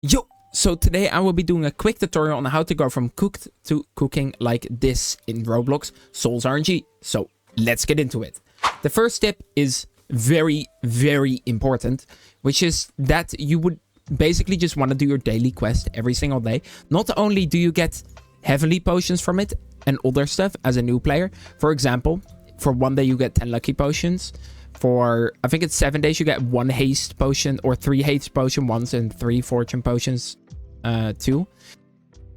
Yo! So today I will be doing a quick tutorial on how to go from cooked to cooking like this in Roblox Souls RNG. So let's get into it. The first step is very, very important, which is that you would basically just want to do your daily quest every single day. Not only do you get heavenly potions from it and other stuff as a new player. For example, for one day you get 10 lucky potions. For, I think it's 7 days, you get 1 haste potion or 3 haste potion once and 3 fortune potions 2.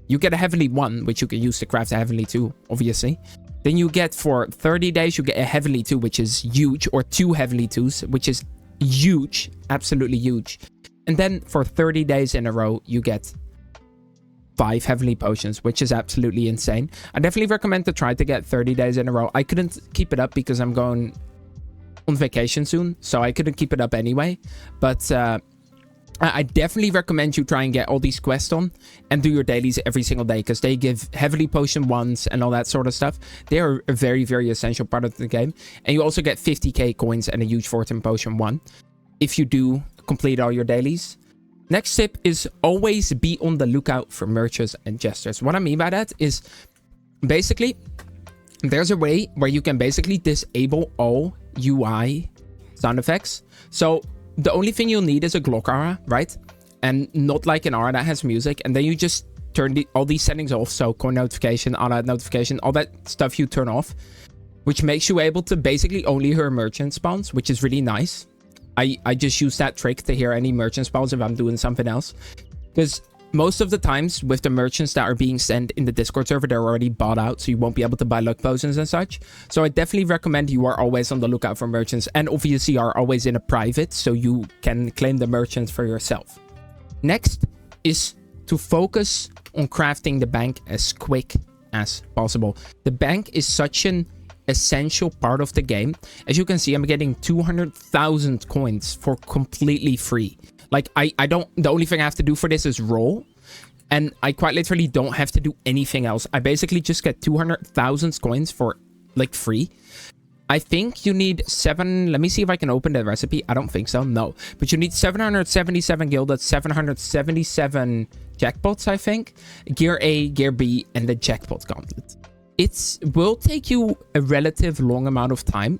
You get a heavenly 1, which you can use to craft a heavenly 2, obviously. Then you get for 30 days, you get a heavenly 2, which is huge, or 2 heavenly 2s, which is huge, absolutely huge. And then for 30 days in a row, you get 5 heavenly potions, which is absolutely insane. I definitely recommend to try to get 30 days in a row. I couldn't keep it up because I'm going on vacation soon, so I couldn't keep it up anyway. But I definitely recommend you try and get all these quests on and do your dailies every single day, because they give heavily potion ones and all that sort of stuff. They are a very, very essential part of the game. And you also get 50k coins and a huge fortune potion 1 if you do complete all your dailies. Next tip is always be on the lookout for merchants and jesters. What I mean by that is basically there's a way where you can basically disable all UI sound effects. So the only thing you'll need is a Glock aura, right? And not like an aura that has music. And then you just turn all these settings off. So coin notification, aura notification, all that stuff you turn off, which makes you able to basically only hear merchant spawns, which is really nice. I just use that trick to hear any merchant spawns if I'm doing something else, because most of the times with the merchants that are being sent in the Discord server, they're already bought out, so you won't be able to buy luck potions and such. So I definitely recommend you are always on the lookout for merchants, and obviously are always in a private, so you can claim the merchants for yourself. Next is to focus on crafting the bank as quick as possible. The bank is such an essential part of the game. As you can see, I'm getting 200,000 coins for completely free. Like, I don't, the only thing I have to do for this is roll, and I quite literally don't have to do anything else. I basically just get 200,000 coins for like free. I think you need 7, let me see if I can open the recipe. I don't think so, no. But you need 777 gilded, 777 jackpots, I think. Gear A, Gear B, and the jackpot gauntlet. It will take you a relative long amount of time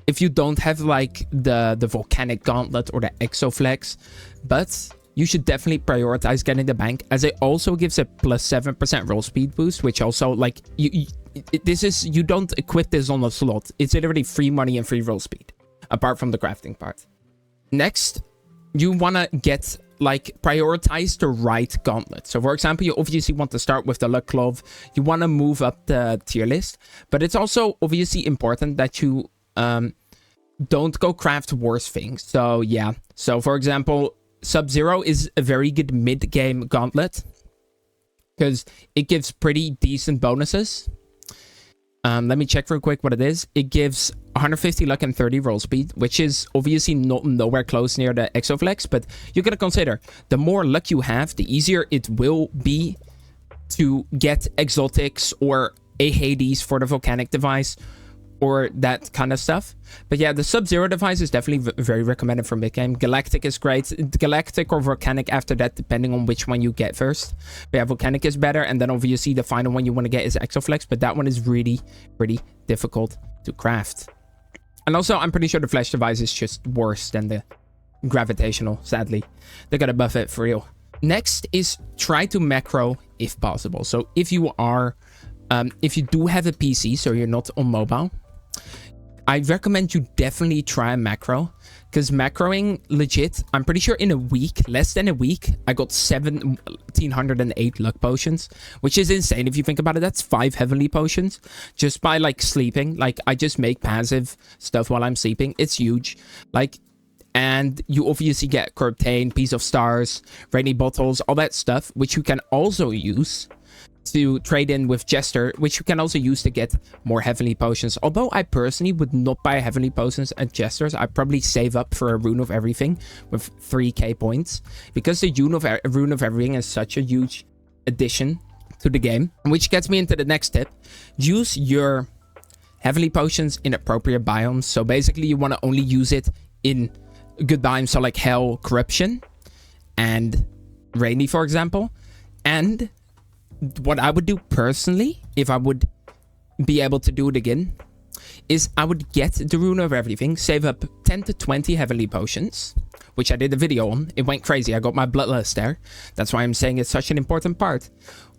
if you don't have like the volcanic gauntlet or the exoflex, but you should definitely prioritize getting the bank, as it also gives a plus 7% roll speed boost, which also like you don't equip this on a slot. It's literally free money and free roll speed apart from the crafting part. Next, you want to get like prioritize the right gauntlet. So for example, you obviously want to start with the luck glove. You want to move up the tier list, but it's also obviously important that you don't go craft worse things. So yeah, so for example, Sub-Zero is a very good mid-game gauntlet because it gives pretty decent bonuses. Let me check real quick what it is. It gives 150 luck and 30 roll speed, which is obviously nowhere close near the exoflex, but you gotta consider the more luck you have, the easier it will be to get exotics or a Hades for the volcanic device or that kind of stuff. But yeah, the Sub-Zero device is definitely very recommended for mid-game. Galactic is great. Galactic or Volcanic after that, depending on which one you get first. But yeah, Volcanic is better, and then obviously the final one you want to get is Exoflex, but that one is really pretty difficult to craft. And also, I'm pretty sure the Flash device is just worse than the Gravitational, sadly. They gotta buff it for real. Next is try to macro if possible. So if you are, if you do have a PC, so you're not on mobile, I recommend you definitely try macro, because macroing legit, I'm pretty sure in a week, less than a week, I got 1,708 luck potions, which is insane if you think about it. That's 5 heavenly potions just by like sleeping. Like, I just make passive stuff while I'm sleeping. It's huge. Like, and you obviously get Corruptain, Piece of Stars, Rainy Bottles, all that stuff, which you can also use to trade in with Jester, which you can also use to get more heavenly potions. Although I personally would not buy heavenly potions and Jesters, I'd probably save up for a Rune of Everything with 3k points, because the Rune of Everything is such a huge addition to the game. Which gets me into the next tip. Use your heavenly potions in appropriate biomes. So basically you want to only use it in good biomes, so like Hell, Corruption, and Rainy, for example. And what I would do personally, if I would be able to do it again, is I would get the Rune of Everything, save up 10 to 20 Heavenly Potions, which I did a video on. It went crazy. I got my Bloodlust there. That's why I'm saying it's such an important part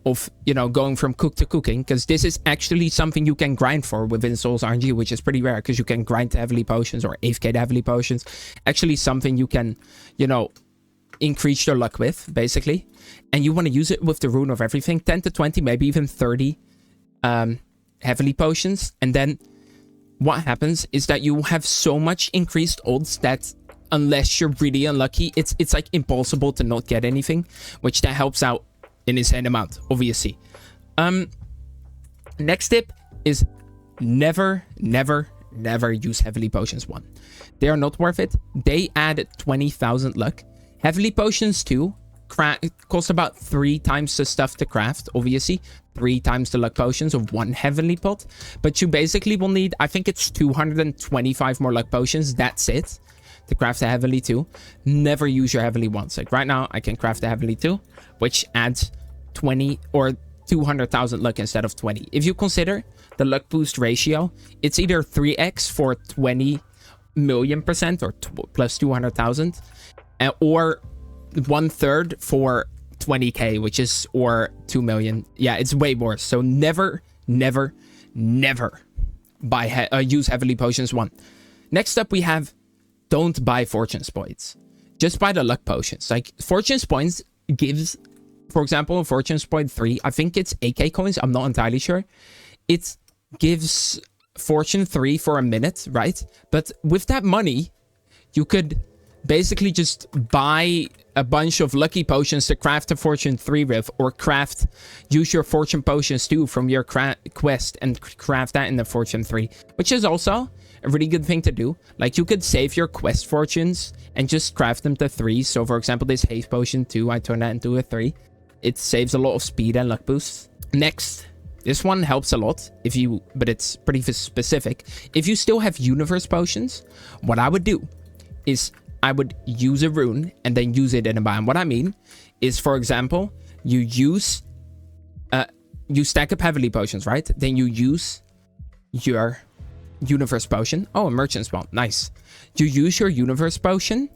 of, you know, going from cook to cooking, because this is actually something you can grind for within Souls RNG, which is pretty rare, because you can grind to Heavenly Potions or AFK to Heavenly Potions. Actually something you can, you know, increase your luck with, basically. And you want to use it with the Rune of Everything, 10 to 20, maybe even 30 Heavenly Potions. And then what happens is that you have so much increased odds that unless you're really unlucky, it's like impossible to not get anything, which that helps out in insane amount, obviously. Next tip is never use Heavenly Potions 1. They are not worth it. They add 20,000 luck. Heavenly Potions 2 cost about 3 times the stuff to craft, obviously. 3 times the luck potions of 1 heavenly pot. But you basically will need, I think it's 225 more luck potions. That's it. To craft a heavenly 2. Never use your heavenly 1s. Like right now, I can craft a heavenly 2, which adds 20 or 200,000 luck instead of 20. If you consider the luck boost ratio, it's either 3x for 20 million% or plus 200,000, or 1/3 for 20k, which is, or 2 million. Yeah, it's way worse. So never buy use Heavenly Potions 1. Next up, we have don't buy Fortune's Points. Just buy the luck potions. Like Fortune's Points gives, for example, Fortune's Point 3, I think it's 8k coins. I'm not entirely sure. It gives Fortune 3 for a minute, right? But with that money, you could basically just buy a bunch of lucky potions to craft a Fortune 3 with, or use your Fortune Potions 2 from your quest and craft that in the Fortune 3, which is also a really good thing to do. Like you could save your quest fortunes and just craft them to 3. So for example, this Haste Potion 2, I turn that into a 3. It saves a lot of speed and luck boosts. Next, this one helps a lot but it's pretty specific. If you still have Universe Potions, what I would do is I would use a rune and then use it in a biome. What I mean is, for example, you stack up Heavenly Potions, right? Then you use your Universe Potion. Oh, a merchant spawn. Nice. You use your Universe Potion.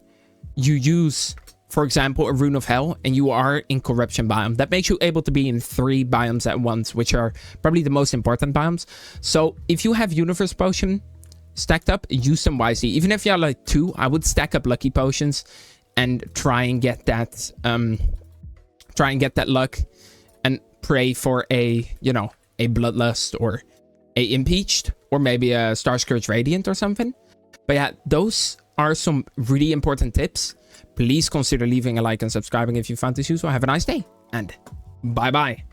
You use, for example, a Rune of Hell, and you are in Corruption biome. That makes you able to be in 3 biomes at once, which are probably the most important biomes. So if you have Universe Potion stacked up, use them wisely. Even if you have like 2, I would stack up Lucky Potions and try and get that luck, and pray for a Bloodlust or a Impeached, or maybe a Star Scourge Radiant or something. But yeah, those are some really important tips. Please consider leaving a like and subscribing if you found this useful. Have a nice day, and bye bye.